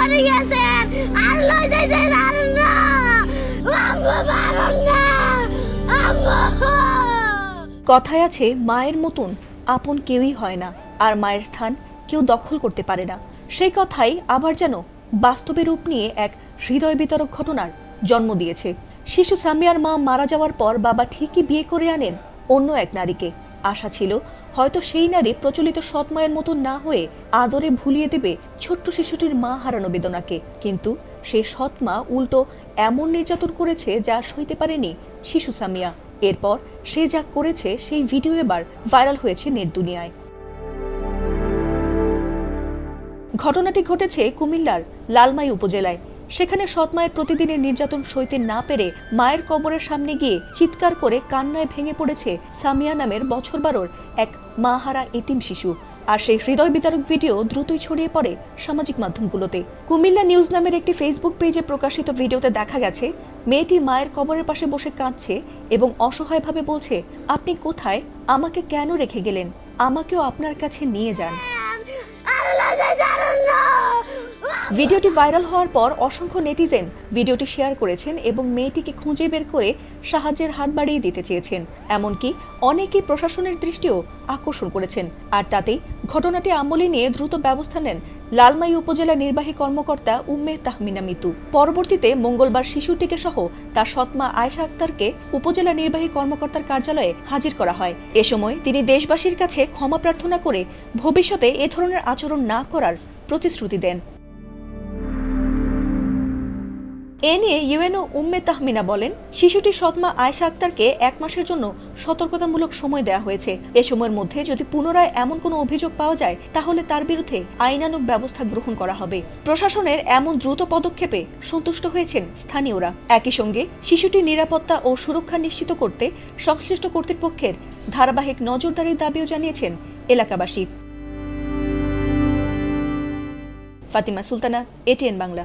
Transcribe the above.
মরে গেছেন আর লই যাইতেন আর না আম্মু মারুন না আম্মু। কথায় আছে মায়ের মতন আপন কেউই হয় না, আর মায়ের স্থান কেউ দখল করতে পারে না। সেই কথাই আবার যেন বাস্তবে রূপ নিয়ে এক হৃদয় বিতরক ঘটনার জন্ম দিয়েছে। শিশু সামিয়ার মা মারা যাওয়ার পর বাবা ঠিকই বিয়ে করে আনেন অন্য এক নারীকে। আশা ছিল হয়তো সেই নারী প্রচলিত সৎ মায়ের মতো না হয়ে আদরে ভুলিয়ে দেবে ছোট্ট শিশুটির মা হারানো বেদনাকে, কিন্তু সেই সৎ মা উল্টো এমন নির্যাতন করেছে যা সইতে পারেনি শিশু সামিয়া। এরপর সে যা করেছে সেই ভিডিও এবার ভাইরাল হয়েছে নেট দুনিয়ায়। ঘটনাটি ঘটেছে কুমিল্লার লালমাই উপজেলায়। সেখানে সৎ মায়ের প্রতিদিনের নির্যাতন সইতে না পেরে মায়ের কবরের সামনে গিয়ে চিৎকার করে কান্নায় ভেঙে পড়েছে সামিয়া নামের বছর 12 এক মাহারা এতিম শিশু। আর সেই হৃদয় বিতারক ভিডিও দ্রুতই ছড়িয়ে পড়ে সামাজিক মাধ্যমগুলোতে। কুমিল্লা নিউজ নামের একটি ফেসবুক পেজে প্রকাশিত ভিডিওতে দেখা গেছে মেয়েটি মায়ের কবরের পাশে বসে কাঁদছে এবং অসহায়ভাবে বলছে, আপনি কোথায়, আমাকে কেন রেখে গেলেন, আমাকেও আপনার কাছে নিয়ে যান। ভিডিওটি ভাইরাল হওয়ার পর অসংখ্য নেটিজেন ভিডিওটি শেয়ার করেছেন এবং মেয়েটিকে খুঁজে বের করে সাহায্যের হাত বাড়িয়ে দিতে চেয়েছেন। এমনকি অনেকেই প্রশাসনের দৃষ্টিও আকর্ষণ করেছেন। আর তাতেই ঘটনাটি আমলে নিয়ে দ্রুত ব্যবস্থা নেন লালমাই উপজেলা নির্বাহী কর্মকর্তা উম্মে তাহমিনা মিতু। পরবর্তীতে মঙ্গলবার শিশুটিকে সহ তার সৎমা আয়েশা আক্তারকে উপজেলা নির্বাহী কর্মকর্তার কার্যালয়ে হাজির করা হয়। এ সময় তিনি দেশবাসীর কাছে ক্ষমা প্রার্থনা করে ভবিষ্যতে এ ধরনের আচরণ না করার প্রতিশ্রুতি দেন। এ নিয়ে ইউএনও উম্মে তাহমিনা বলেন, শিশুটির সৎমা আয়েশা আক্তারকে 1 মাসের জন্য সতর্কতামূলক সময় দেওয়া হয়েছে। এ সময়ের মধ্যে যদি পুনরায় এমন কোনো অভিযোগ পাওয়া যায় তাহলে তার বিরুদ্ধে আইনানুগ ব্যবস্থা গ্রহণ করা হবে। প্রশাসনের এমন দ্রুত পদক্ষেপে সন্তুষ্ট হয়েছেন স্থানীয়রা। একই সঙ্গে শিশুটির নিরাপত্তা ও সুরক্ষা নিশ্চিত করতে সংশ্লিষ্ট কর্তৃপক্ষের ধারাবাহিক নজরদারির দাবিও জানিয়েছেন এলাকাবাসী। ফাতিমা সুলতানা, এটিএন বাংলা।